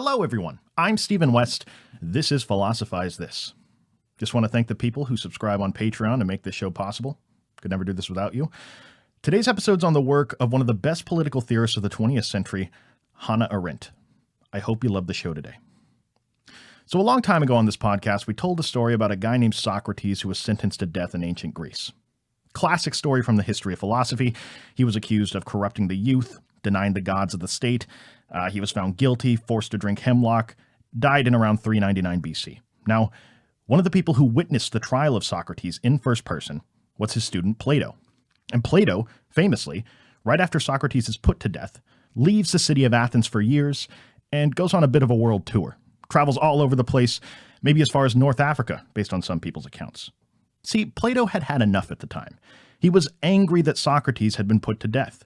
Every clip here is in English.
Hello, everyone. I'm Stephen West. This is Philosophize This. Just want to thank the people who subscribe on Patreon to make this show possible. Could never do this without you. Today's episode's on the work of one of the best political theorists of the 20th century, Hannah Arendt. I hope you love the show today. So a long time ago on this podcast, we told a story about a guy named Socrates who was sentenced to death in ancient Greece. Classic story from the history of philosophy. He was accused of corrupting the youth, denying the gods of the state. He was found guilty, forced to drink hemlock, died in around 399 BC. Now, one of the people who witnessed the trial of Socrates in first person was his student Plato. And Plato, famously, right after Socrates is put to death, leaves the city of Athens for years and goes on a bit of a world tour. Travels all over the place, maybe as far as North Africa, based on some people's accounts. See, Plato had had enough at the time. He was angry that Socrates had been put to death.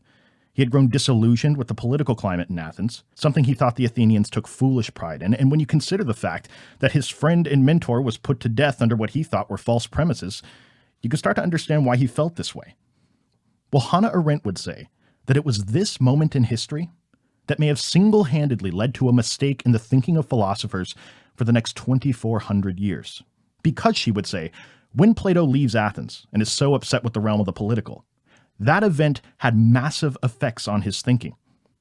He had grown disillusioned with the political climate in Athens, something he thought the Athenians took foolish pride in. And when you consider the fact that his friend and mentor was put to death under what he thought were false premises, you can start to understand why he felt this way. Well, Hannah Arendt would say that it was this moment in history that may have single-handedly led to a mistake in the thinking of philosophers for the next 2,400 years. Because, she would say, when Plato leaves Athens and is so upset with the realm of the political, that event had massive effects on his thinking.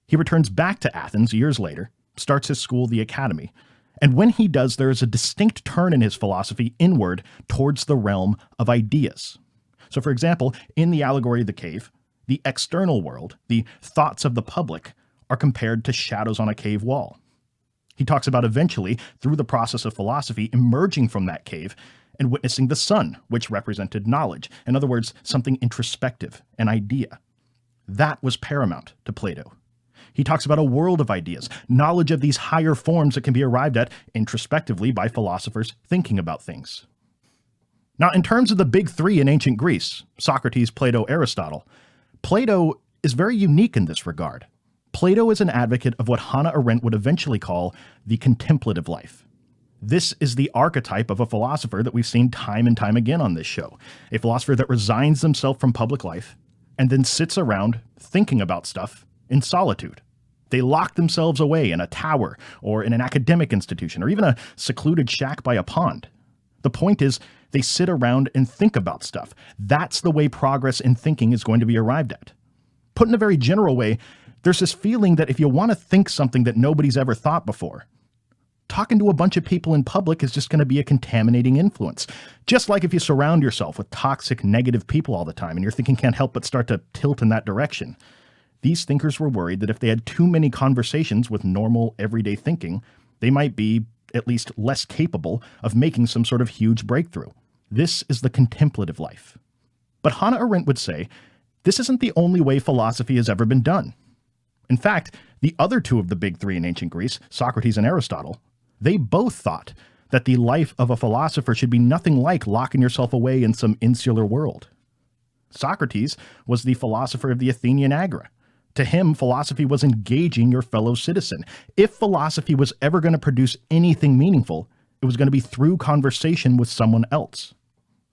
He returns back to Athens years later, starts his school, the Academy, and when he does, there is a distinct turn in his philosophy inward towards the realm of ideas. So, for example, in the allegory of the cave, the external world, the thoughts of the public, are compared to shadows on a cave wall. He talks about eventually, through the process of philosophy, emerging from that cave and witnessing the sun, which represented knowledge. In other words, something introspective, an idea. That was paramount to Plato. He talks about a world of ideas, knowledge of these higher forms that can be arrived at introspectively by philosophers thinking about things. Now, in terms of the big three in ancient Greece, Socrates, Plato, Aristotle, Plato is very unique in this regard. Plato is an advocate of what Hannah Arendt would eventually call the contemplative life. This is the archetype of a philosopher that we've seen time and time again on this show. A philosopher that resigns themselves from public life and then sits around thinking about stuff in solitude. They lock themselves away in a tower or in an academic institution or even a secluded shack by a pond. The point is, they sit around and think about stuff. That's the way progress in thinking is going to be arrived at. Put in a very general way, there's this feeling that if you want to think something that nobody's ever thought before, talking to a bunch of people in public is just going to be a contaminating influence. Just like if you surround yourself with toxic, negative people all the time and your thinking can't help but start to tilt in that direction. These thinkers were worried that if they had too many conversations with normal, everyday thinking, they might be at least less capable of making some sort of huge breakthrough. This is the contemplative life. But Hannah Arendt would say, this isn't the only way philosophy has ever been done. In fact, the other two of the big three in ancient Greece, Socrates and Aristotle, they both thought that the life of a philosopher should be nothing like locking yourself away in some insular world. Socrates was the philosopher of the Athenian Agora. To him, philosophy was engaging your fellow citizen. If philosophy was ever going to produce anything meaningful, it was going to be through conversation with someone else.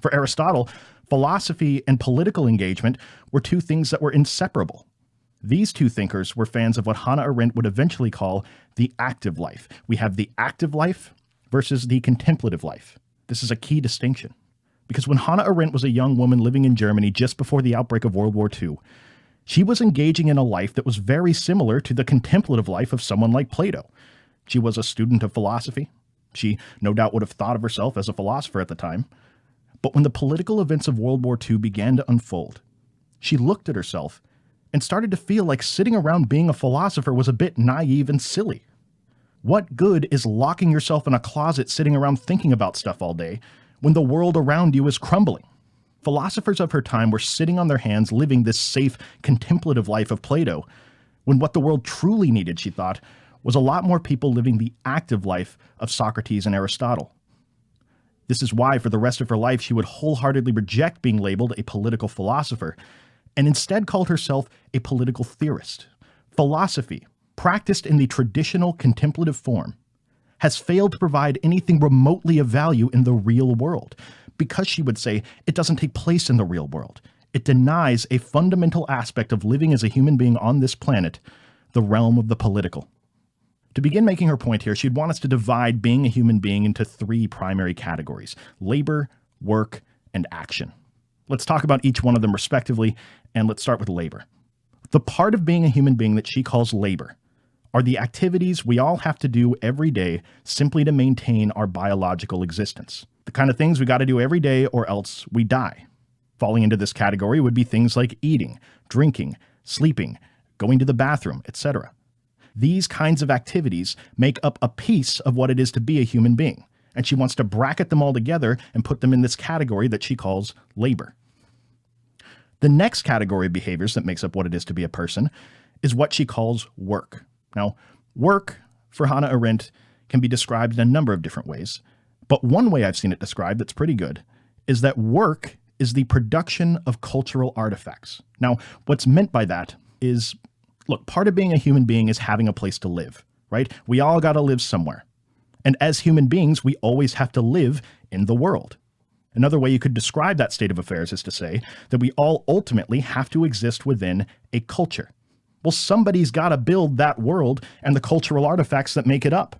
For Aristotle, philosophy and political engagement were two things that were inseparable. These two thinkers were fans of what Hannah Arendt would eventually call the active life. We have the active life versus the contemplative life. This is a key distinction. Because when Hannah Arendt was a young woman living in Germany just before the outbreak of World War II, she was engaging in a life that was very similar to the contemplative life of someone like Plato. She was a student of philosophy. She no doubt would have thought of herself as a philosopher at the time. But when the political events of World War II began to unfold, she looked at herself and started to feel like sitting around being a philosopher was a bit naive and silly. What good is locking yourself in a closet sitting around thinking about stuff all day when the world around you is crumbling? Philosophers of her time were sitting on their hands living this safe, contemplative life of Plato, when what the world truly needed, she thought, was a lot more people living the active life of Socrates and Aristotle. This is why, for the rest of her life, she would wholeheartedly reject being labeled a political philosopher, and instead called herself a political theorist. Philosophy, practiced in the traditional contemplative form, has failed to provide anything remotely of value in the real world, because, she would say, it doesn't take place in the real world. It denies a fundamental aspect of living as a human being on this planet, the realm of the political. To begin making her point here, she'd want us to divide being a human being into three primary categories: labor, work, and action. Let's talk about each one of them respectively, and let's start with labor. The part of being a human being that she calls labor are the activities we all have to do every day simply to maintain our biological existence. The kind of things we got to do every day or else we die. Falling into this category would be things like eating, drinking, sleeping, going to the bathroom, etc. These kinds of activities make up a piece of what it is to be a human being, and she wants to bracket them all together and put them in this category that she calls labor. The next category of behaviors that makes up what it is to be a person is what she calls work. Now, work for Hannah Arendt can be described in a number of different ways, but one way I've seen it described that's pretty good is that work is the production of cultural artifacts. Now, what's meant by that is, look, part of being a human being is having a place to live, right? We all got to live somewhere. And as human beings, we always have to live in the world. Another way you could describe that state of affairs is to say that we all ultimately have to exist within a culture. Well, somebody's got to build that world and the cultural artifacts that make it up.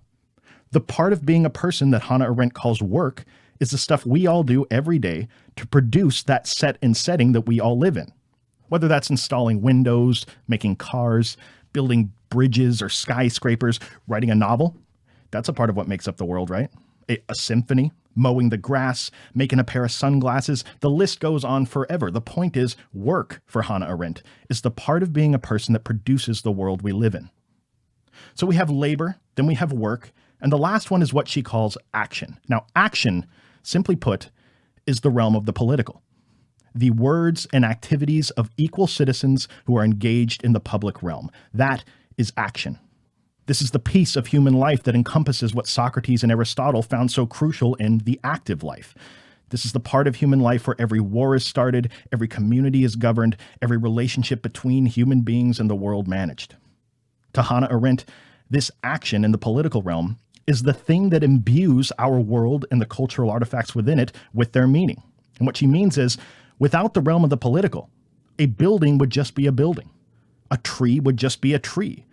The part of being a person that Hannah Arendt calls work is the stuff we all do every day to produce that set and setting that we all live in. Whether that's installing windows, making cars, building bridges or skyscrapers, writing a novel, that's a part of what makes up the world, right? A symphony, mowing the grass, making a pair of sunglasses, the list goes on forever. The point is, work for Hannah Arendt is the part of being a person that produces the world we live in. So we have labor, then we have work, and the last one is what she calls action. Now, action, simply put, is the realm of the political. The words and activities of equal citizens who are engaged in the public realm. That is action. This is the piece of human life that encompasses what Socrates and Aristotle found so crucial in the active life. This is the part of human life where every war is started, every community is governed, every relationship between human beings and the world managed. To Hannah Arendt, this action in the political realm is the thing that imbues our world and the cultural artifacts within it with their meaning. And what she means is, without the realm of the political, a building would just be a building. A tree would just be a tree.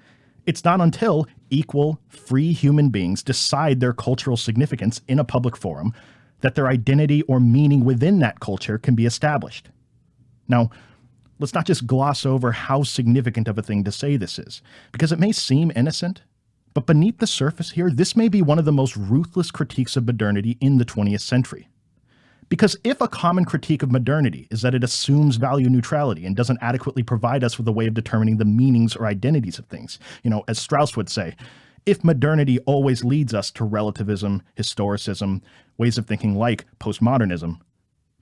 It's not until equal, free human beings decide their cultural significance in a public forum that their identity or meaning within that culture can be established. Now, let's not just gloss over how significant of a thing to say this is, because it may seem innocent, but beneath the surface here, this may be one of the most ruthless critiques of modernity in the 20th century. Because if a common critique of modernity is that it assumes value neutrality and doesn't adequately provide us with a way of determining the meanings or identities of things, as Strauss would say, if modernity always leads us to relativism, historicism, ways of thinking like postmodernism,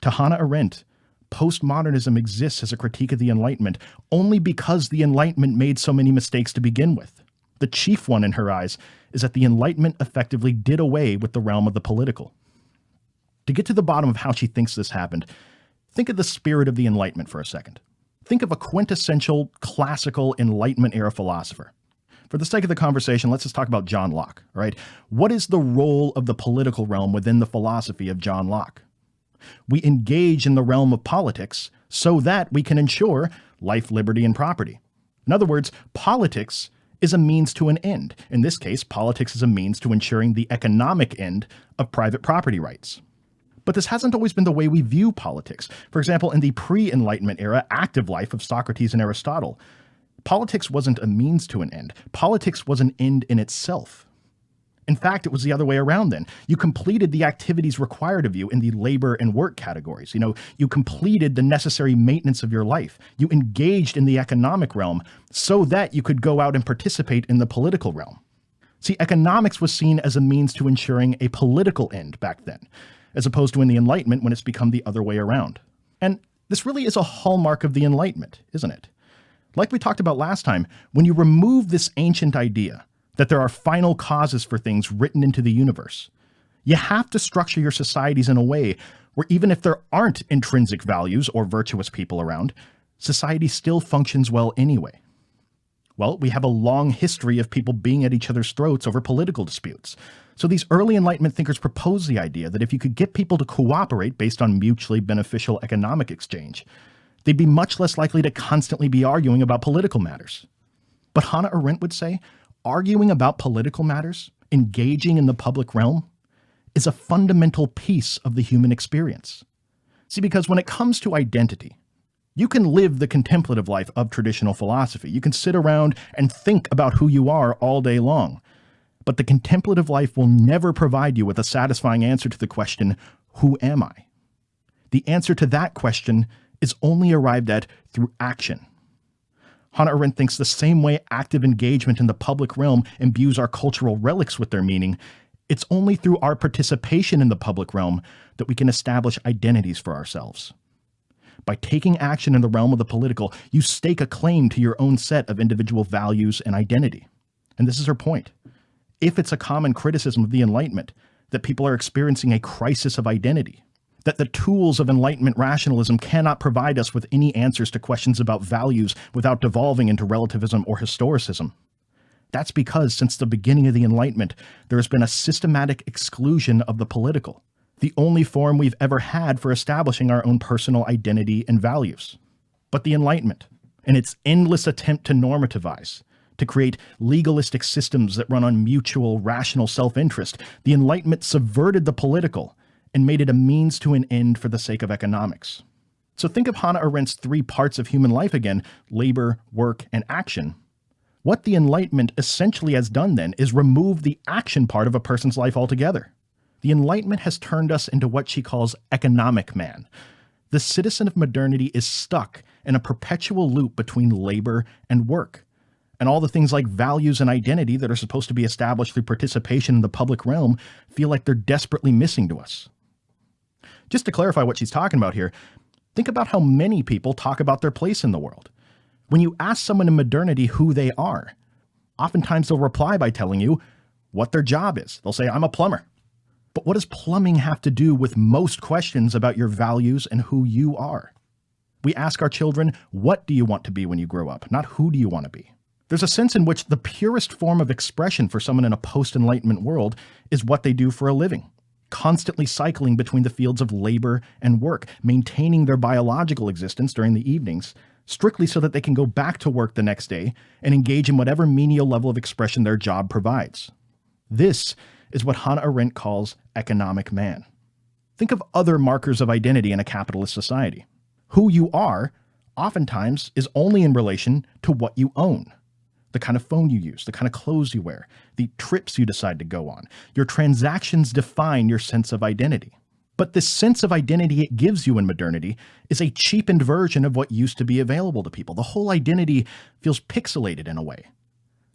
to Hannah Arendt, postmodernism exists as a critique of the Enlightenment only because the Enlightenment made so many mistakes to begin with. The chief one in her eyes is that the Enlightenment effectively did away with the realm of the political. To get to the bottom of how she thinks this happened, think of the spirit of the Enlightenment for a second. Think of a quintessential classical Enlightenment-era philosopher. For the sake of the conversation, let's just talk about John Locke, all right? What is the role of the political realm within the philosophy of John Locke? We engage in the realm of politics so that we can ensure life, liberty, and property. In other words, politics is a means to an end. In this case, politics is a means to ensuring the economic end of private property rights. But this hasn't always been the way we view politics. For example, in the pre-Enlightenment era active life of Socrates and Aristotle, politics wasn't a means to an end. Politics was an end in itself. In fact, it was the other way around then. You completed the activities required of you in the labor and work categories. You completed the necessary maintenance of your life. You engaged in the economic realm so that you could go out and participate in the political realm. See, economics was seen as a means to ensuring a political end back then, as opposed to in the Enlightenment when it's become the other way around. And this really is a hallmark of the Enlightenment, isn't it? Like we talked about last time, when you remove this ancient idea that there are final causes for things written into the universe, you have to structure your societies in a way where even if there aren't intrinsic values or virtuous people around, society still functions well anyway. Well, we have a long history of people being at each other's throats over political disputes. So these early Enlightenment thinkers proposed the idea that if you could get people to cooperate based on mutually beneficial economic exchange, they'd be much less likely to constantly be arguing about political matters. But Hannah Arendt would say, arguing about political matters, engaging in the public realm, is a fundamental piece of the human experience. See, because when it comes to identity, you can live the contemplative life of traditional philosophy. You can sit around and think about who you are all day long. But the contemplative life will never provide you with a satisfying answer to the question, who am I? The answer to that question is only arrived at through action. Hannah Arendt thinks the same way active engagement in the public realm imbues our cultural relics with their meaning, it's only through our participation in the public realm that we can establish identities for ourselves. By taking action in the realm of the political, you stake a claim to your own set of individual values and identity. And this is her point. If it's a common criticism of the Enlightenment that people are experiencing a crisis of identity, that the tools of Enlightenment rationalism cannot provide us with any answers to questions about values without devolving into relativism or historicism, that's because since the beginning of the Enlightenment, there has been a systematic exclusion of the political, the only form we've ever had for establishing our own personal identity and values. But the Enlightenment, and its endless attempt to normativize, to create legalistic systems that run on mutual, rational self-interest, the Enlightenment subverted the political and made it a means to an end for the sake of economics. So think of Hannah Arendt's 3 parts of human life again: labor, work, and action. What the Enlightenment essentially has done then is remove the action part of a person's life altogether. The Enlightenment has turned us into what she calls economic man. The citizen of modernity is stuck in a perpetual loop between labor and work. And all the things like values and identity that are supposed to be established through participation in the public realm feel like they're desperately missing to us. Just to clarify what she's talking about here, think about how many people talk about their place in the world. When you ask someone in modernity who they are, oftentimes they'll reply by telling you what their job is. They'll say, I'm a plumber. But what does plumbing have to do with most questions about your values and who you are? We ask our children, what do you want to be when you grow up? Not who do you want to be? There's a sense in which the purest form of expression for someone in a post-Enlightenment world is what they do for a living, constantly cycling between the fields of labor and work, maintaining their biological existence during the evenings, strictly so that they can go back to work the next day and engage in whatever menial level of expression their job provides. This is what Hannah Arendt calls economic man. Think of other markers of identity in a capitalist society. Who you are, oftentimes, is only in relation to what you own. The kind of phone you use, the kind of clothes you wear, the trips you decide to go on. Your transactions define your sense of identity. But this sense of identity it gives you in modernity is a cheapened version of what used to be available to people. The whole identity feels pixelated in a way.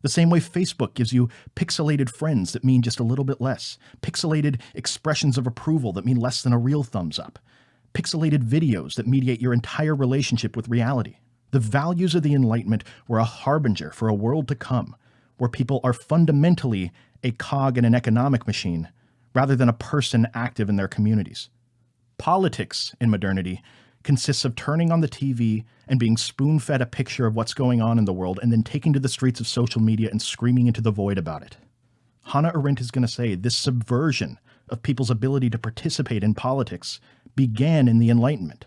The same way Facebook gives you pixelated friends that mean just a little bit less, pixelated expressions of approval that mean less than a real thumbs up, pixelated videos that mediate your entire relationship with reality. The values of the Enlightenment were a harbinger for a world to come, where people are fundamentally a cog in an economic machine, rather than a person active in their communities. Politics in modernity consists of turning on the TV and being spoon-fed a picture of what's going on in the world and then taking to the streets of social media and screaming into the void about it. Hannah Arendt is going to say this subversion of people's ability to participate in politics began in the Enlightenment.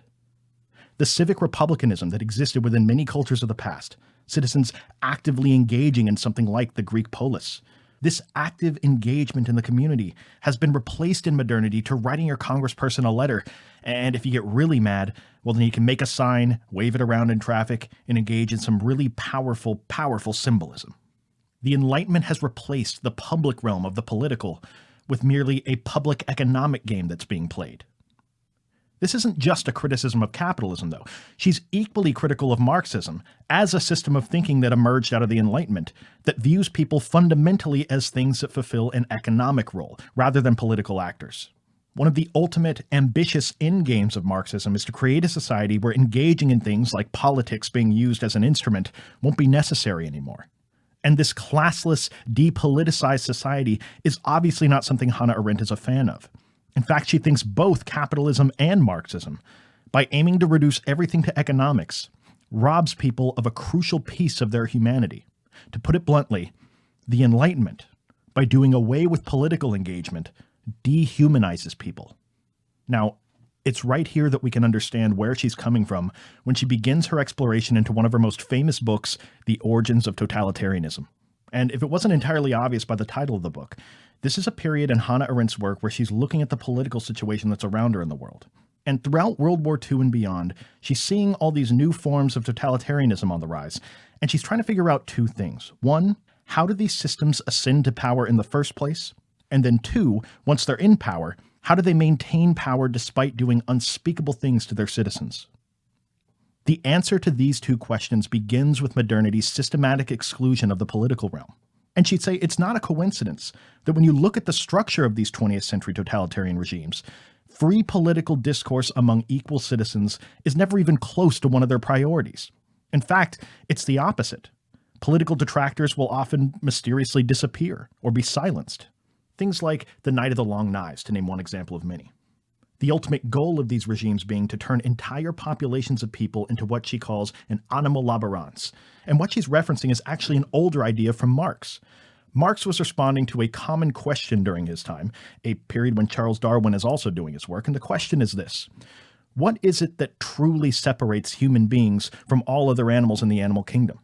The civic republicanism that existed within many cultures of the past, citizens actively engaging in something like the Greek polis, this active engagement in the community has been replaced in modernity to writing your congressperson a letter, and if you get really mad, well, then you can make a sign, wave it around in traffic, and engage in some really powerful symbolism. The Enlightenment has replaced the public realm of the political with merely a public economic game that's being played. This isn't just a criticism of capitalism, though. She's equally critical of Marxism as a system of thinking that emerged out of the Enlightenment that views people fundamentally as things that fulfill an economic role rather than political actors. One of the ultimate ambitious endgames of Marxism is to create a society where engaging in things like politics being used as an instrument won't be necessary anymore. And this classless, depoliticized society is obviously not something Hannah Arendt is a fan of. In fact, she thinks both capitalism and Marxism, by aiming to reduce everything to economics, robs people of a crucial piece of their humanity. To put it bluntly, the Enlightenment, by doing away with political engagement, dehumanizes people. Now, it's right here that we can understand where she's coming from when she begins her exploration into one of her most famous books, The Origins of Totalitarianism. And if it wasn't entirely obvious by the title of the book, this is a period in Hannah Arendt's work where she's looking at the political situation that's around her in the world. And throughout World War II and beyond, she's seeing all these new forms of totalitarianism on the rise, and she's trying to figure out two things. One, how do these systems ascend to power in the first place? And then two, once they're in power, how do they maintain power despite doing unspeakable things to their citizens? The answer to these two questions begins with modernity's systematic exclusion of the political realm. And she'd say it's not a coincidence that when you look at the structure of these 20th century totalitarian regimes, free political discourse among equal citizens is never even close to one of their priorities. In fact, it's the opposite. Political detractors will often mysteriously disappear or be silenced. Things like the Night of the Long Knives, to name one example of many. The ultimate goal of these regimes being to turn entire populations of people into what she calls an anima laborans. And what she's referencing is actually an older idea from Marx. Marx was responding to a common question during his time, a period when Charles Darwin is also doing his work, and the question is this: what is it that truly separates human beings from all other animals in the animal kingdom?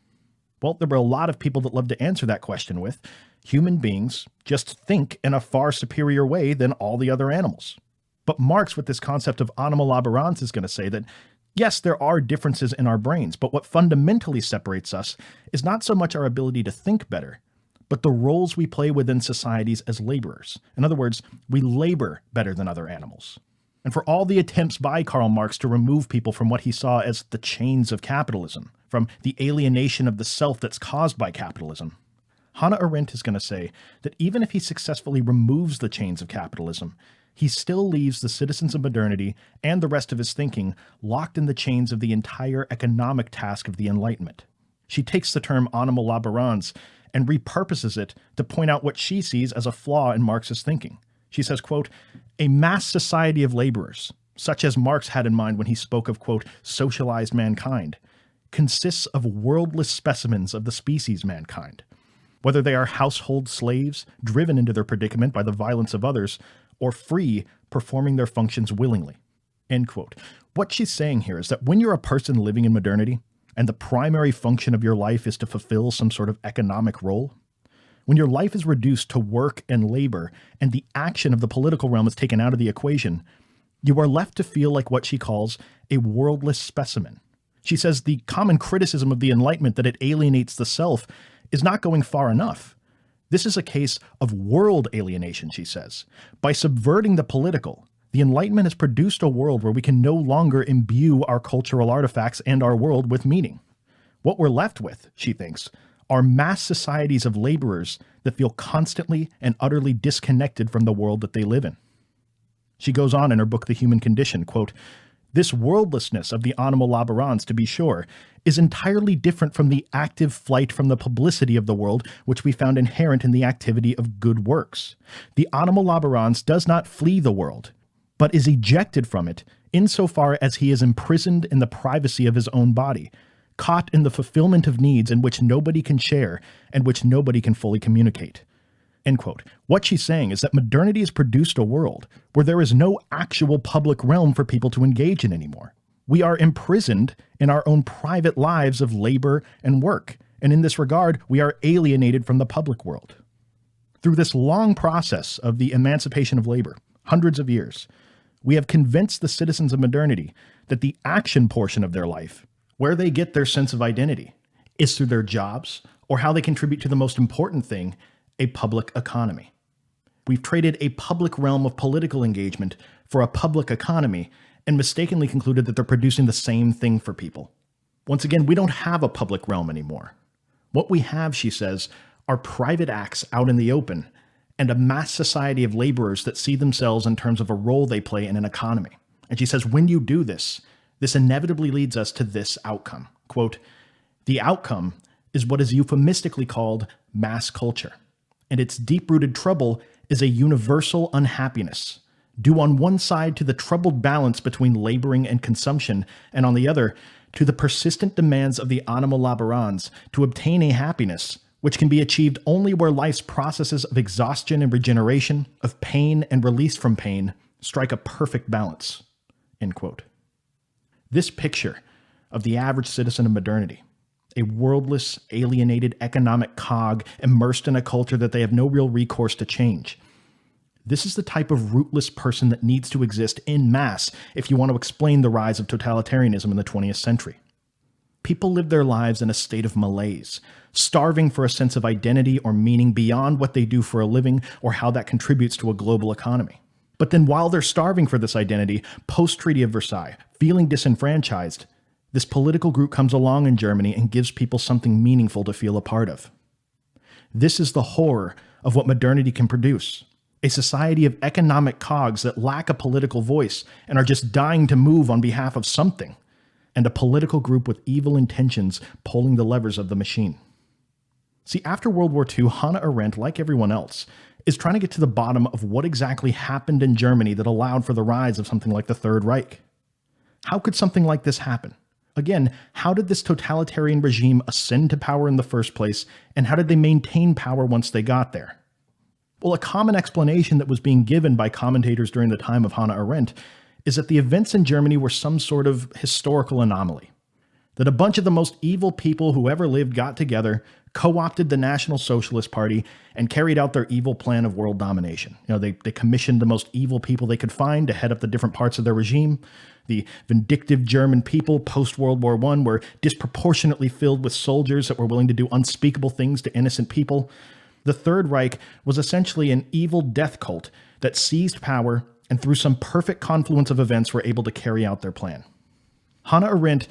Well, there were a lot of people that loved to answer that question with, human beings just think in a far superior way than all the other animals. But Marx, with this concept of anima laborans, is going to say that, yes, there are differences in our brains, but what fundamentally separates us is not so much our ability to think better, but the roles we play within societies as laborers. In other words, we labor better than other animals. And for all the attempts by Karl Marx to remove people from what he saw as the chains of capitalism, from the alienation of the self that's caused by capitalism, Hannah Arendt is going to say that even if he successfully removes the chains of capitalism, he still leaves the citizens of modernity and the rest of his thinking locked in the chains of the entire economic task of the Enlightenment. She takes the term anima laborans and repurposes it to point out what she sees as a flaw in Marx's thinking. She says, quote, a mass society of laborers, such as Marx had in mind when he spoke of, quote, socialized mankind, consists of worldless specimens of the species mankind. Whether they are household slaves, driven into their predicament by the violence of others, or free, performing their functions willingly. End quote. What she's saying here is that when you're a person living in modernity, and the primary function of your life is to fulfill some sort of economic role, when your life is reduced to work and labor, and the action of the political realm is taken out of the equation, you are left to feel like what she calls a worldless specimen. She says the common criticism of the Enlightenment that it alienates the self is not going far enough. This is a case of world alienation, she says. By subverting the political, the Enlightenment has produced a world where we can no longer imbue our cultural artifacts and our world with meaning. What we're left with, she thinks, are mass societies of laborers that feel constantly and utterly disconnected from the world that they live in. She goes on in her book, The Human Condition, quote, this worldlessness of the anima laborans, to be sure, is entirely different from the active flight from the publicity of the world, which we found inherent in the activity of good works. The anima laborans does not flee the world, but is ejected from it insofar as he is imprisoned in the privacy of his own body, caught in the fulfillment of needs in which nobody can share and which nobody can fully communicate. End quote. What she's saying is that modernity has produced a world where there is no actual public realm for people to engage in anymore. We are imprisoned in our own private lives of labor and work, and in this regard, we are alienated from the public world. Through this long process of the emancipation of labor, hundreds of years, we have convinced the citizens of modernity that the action portion of their life, where they get their sense of identity, is through their jobs or how they contribute to the most important thing, a public economy. We've traded a public realm of political engagement for a public economy and mistakenly concluded that they're producing the same thing for people. Once again, we don't have a public realm anymore. What we have, she says, are private acts out in the open and a mass society of laborers that see themselves in terms of a role they play in an economy. And she says, when you do this, this inevitably leads us to this outcome. Quote, the outcome is what is euphemistically called mass culture, and its deep-rooted trouble is a universal unhappiness, due on one side to the troubled balance between laboring and consumption, and on the other, to the persistent demands of the anima laborans to obtain a happiness which can be achieved only where life's processes of exhaustion and regeneration, of pain and release from pain, strike a perfect balance. End quote. This picture of the average citizen of modernity, a worldless, alienated economic cog immersed in a culture that they have no real recourse to change. This is the type of rootless person that needs to exist en masse if you want to explain the rise of totalitarianism in the 20th century. People live their lives in a state of malaise, starving for a sense of identity or meaning beyond what they do for a living or how that contributes to a global economy. But then while they're starving for this identity, post-Treaty of Versailles, feeling disenfranchised, this political group comes along in Germany and gives people something meaningful to feel a part of. This is the horror of what modernity can produce. A society of economic cogs that lack a political voice and are just dying to move on behalf of something, and a political group with evil intentions pulling the levers of the machine. See, after World War II, Hannah Arendt, like everyone else, is trying to get to the bottom of what exactly happened in Germany that allowed for the rise of something like the Third Reich. How could something like this happen? Again, how did this totalitarian regime ascend to power in the first place, and how did they maintain power once they got there? Well, a common explanation that was being given by commentators during the time of Hannah Arendt is that the events in Germany were some sort of historical anomaly. That a bunch of the most evil people who ever lived got together, co-opted the National Socialist Party, and carried out their evil plan of world domination. They commissioned the most evil people they could find to head up the different parts of their regime. The vindictive German people post-World War I were disproportionately filled with soldiers that were willing to do unspeakable things to innocent people. The Third Reich was essentially an evil death cult that seized power and through some perfect confluence of events were able to carry out their plan. Hannah Arendt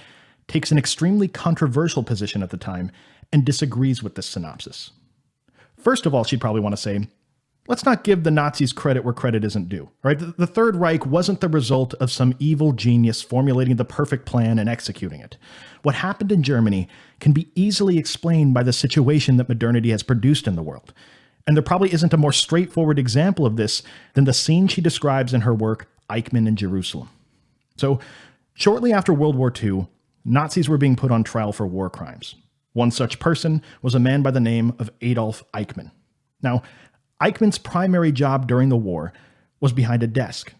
takes an extremely controversial position at the time and disagrees with this synopsis. First of all, she'd probably want to say, let's not give the Nazis credit where credit isn't due. Right? The Third Reich wasn't the result of some evil genius formulating the perfect plan and executing it. What happened in Germany can be easily explained by the situation that modernity has produced in the world. And there probably isn't a more straightforward example of this than the scene she describes in her work, Eichmann in Jerusalem. So, shortly after World War II, Nazis were being put on trial for war crimes. One such person was a man by the name of Adolf Eichmann. Now, Eichmann's primary job during the war was behind a desk.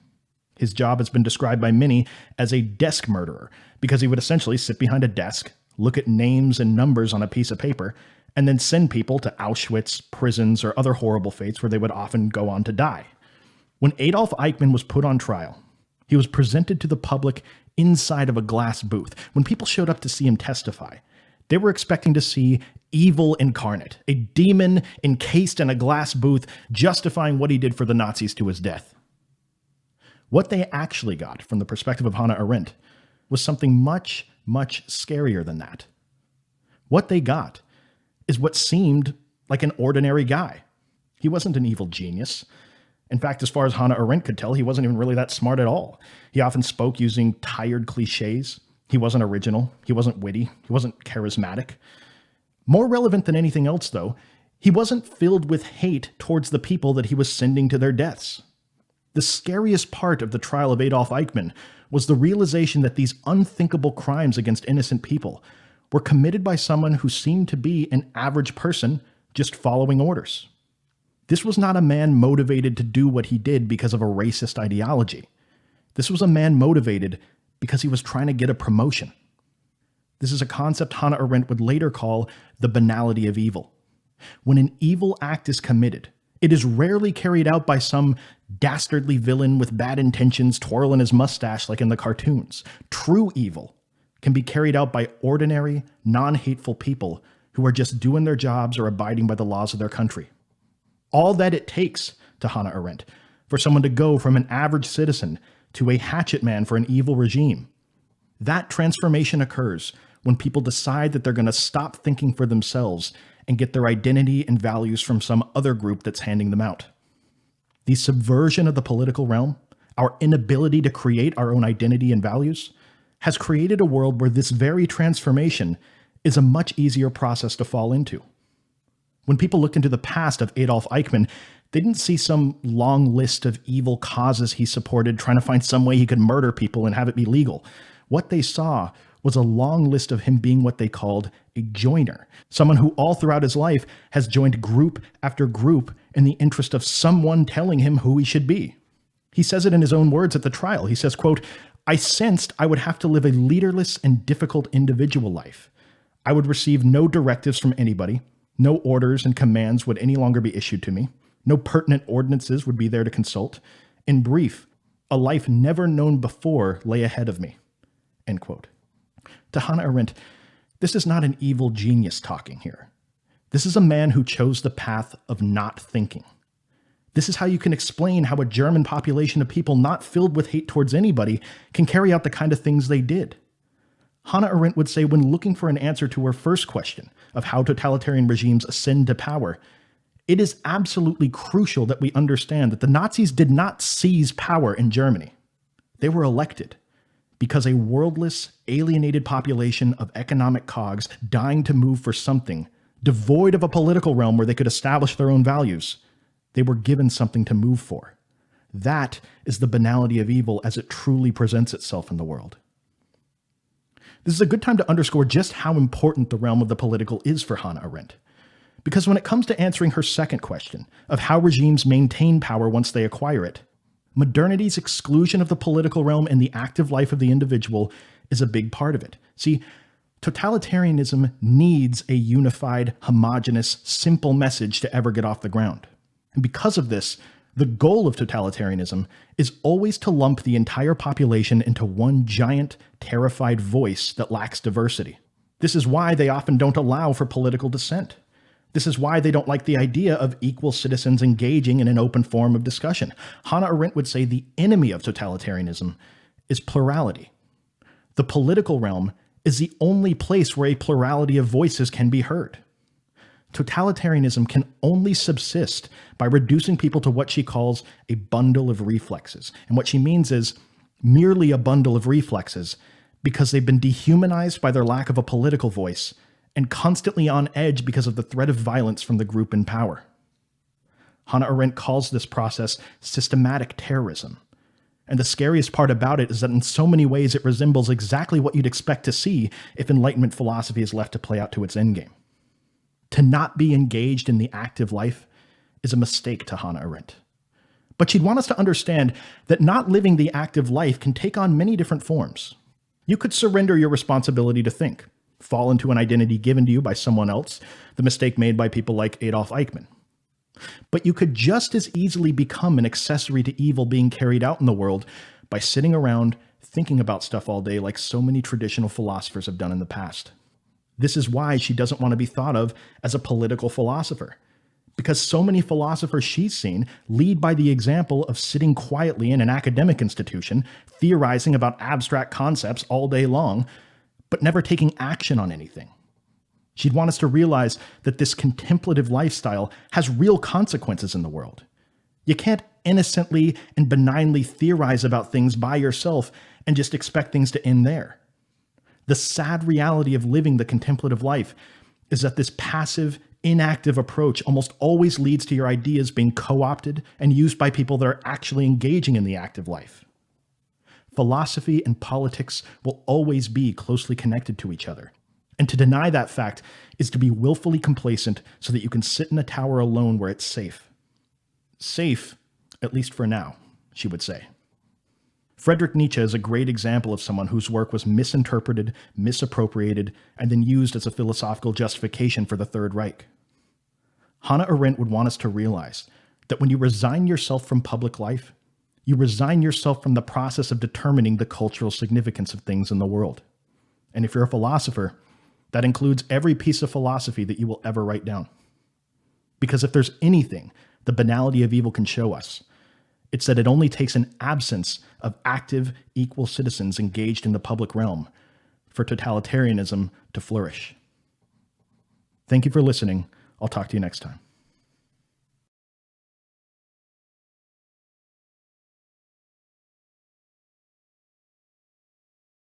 His job has been described by many as a desk murderer because he would essentially sit behind a desk, look at names and numbers on a piece of paper, and then send people to Auschwitz, prisons, or other horrible fates where they would often go on to die. When Adolf Eichmann was put on trial, he was presented to the public inside of a glass booth. When people showed up to see him testify, they were expecting to see evil incarnate, a demon encased in a glass booth justifying what he did for the Nazis to his death. What they actually got, from the perspective of Hannah Arendt, was something much, much scarier than that. What they got is what seemed like an ordinary guy. He wasn't an evil genius. In fact, as far as Hannah Arendt could tell, he wasn't even really that smart at all. He often spoke using tired cliches. He wasn't original. He wasn't witty. He wasn't charismatic. More relevant than anything else, though, he wasn't filled with hate towards the people that he was sending to their deaths. The scariest part of the trial of Adolf Eichmann was the realization that these unthinkable crimes against innocent people were committed by someone who seemed to be an average person just following orders. This was not a man motivated to do what he did because of a racist ideology. This was a man motivated because he was trying to get a promotion. This is a concept Hannah Arendt would later call the banality of evil. When an evil act is committed, it is rarely carried out by some dastardly villain with bad intentions twirling his mustache like in the cartoons. True evil can be carried out by ordinary, non-hateful people who are just doing their jobs or abiding by the laws of their country. All that it takes, to Hannah Arendt, for someone to go from an average citizen to a hatchet man for an evil regime. That transformation occurs when people decide that they're going to stop thinking for themselves and get their identity and values from some other group that's handing them out. The subversion of the political realm, our inability to create our own identity and values, has created a world where this very transformation is a much easier process to fall into. When people looked into the past of Adolf Eichmann, they didn't see some long list of evil causes he supported, trying to find some way he could murder people and have it be legal. What they saw was a long list of him being what they called a joiner, someone who all throughout his life has joined group after group in the interest of someone telling him who he should be. He says it in his own words at the trial. He says, quote, "I sensed I would have to live a leaderless and difficult individual life. I would receive no directives from anybody. No orders and commands would any longer be issued to me. No pertinent ordinances would be there to consult. In brief, a life never known before lay ahead of me." End quote. To Hannah Arendt, this is not an evil genius talking here. This is a man who chose the path of not thinking. This is how you can explain how a German population of people not filled with hate towards anybody can carry out the kind of things they did. Hannah Arendt would say, when looking for an answer to her first question of how totalitarian regimes ascend to power, it is absolutely crucial that we understand that the Nazis did not seize power in Germany. They were elected because a worldless, alienated population of economic cogs dying to move for something, devoid of a political realm where they could establish their own values, they were given something to move for. That is the banality of evil as it truly presents itself in the world. This is a good time to underscore just how important the realm of the political is for Hannah Arendt. Because when it comes to answering her second question of how regimes maintain power once they acquire it, modernity's exclusion of the political realm and the active life of the individual is a big part of it. See, totalitarianism needs a unified, homogeneous, simple message to ever get off the ground. And because of this, the goal of totalitarianism is always to lump the entire population into one giant, terrified voice that lacks diversity. This is why they often don't allow for political dissent. This is why they don't like the idea of equal citizens engaging in an open forum of discussion. Hannah Arendt would say the enemy of totalitarianism is plurality. The political realm is the only place where a plurality of voices can be heard. Totalitarianism can only subsist by reducing people to what she calls a bundle of reflexes. And what she means is merely a bundle of reflexes because they've been dehumanized by their lack of a political voice and constantly on edge because of the threat of violence from the group in power. Hannah Arendt calls this process systematic terrorism. And the scariest part about it is that in so many ways it resembles exactly what you'd expect to see if Enlightenment philosophy is left to play out to its endgame. To not be engaged in the active life is a mistake to Hannah Arendt. But she'd want us to understand that not living the active life can take on many different forms. You could surrender your responsibility to think, fall into an identity given to you by someone else, the mistake made by people like Adolf Eichmann. But you could just as easily become an accessory to evil being carried out in the world by sitting around thinking about stuff all day like so many traditional philosophers have done in the past. This is why she doesn't want to be thought of as a political philosopher, because so many philosophers she's seen lead by the example of sitting quietly in an academic institution, theorizing about abstract concepts all day long, but never taking action on anything. She'd want us to realize that this contemplative lifestyle has real consequences in the world. You can't innocently and benignly theorize about things by yourself and just expect things to end there. The sad reality of living the contemplative life is that this passive, inactive approach almost always leads to your ideas being co-opted and used by people that are actually engaging in the active life. Philosophy and politics will always be closely connected to each other. And to deny that fact is to be willfully complacent so that you can sit in a tower alone where it's safe. Safe, at least for now, she would say. Friedrich Nietzsche is a great example of someone whose work was misinterpreted, misappropriated, and then used as a philosophical justification for the Third Reich. Hannah Arendt would want us to realize that when you resign yourself from public life, you resign yourself from the process of determining the cultural significance of things in the world. And if you're a philosopher, that includes every piece of philosophy that you will ever write down. Because if there's anything the banality of evil can show us, it's that it only takes an absence of active, equal citizens engaged in the public realm for totalitarianism to flourish. Thank you for listening. I'll talk to you next time.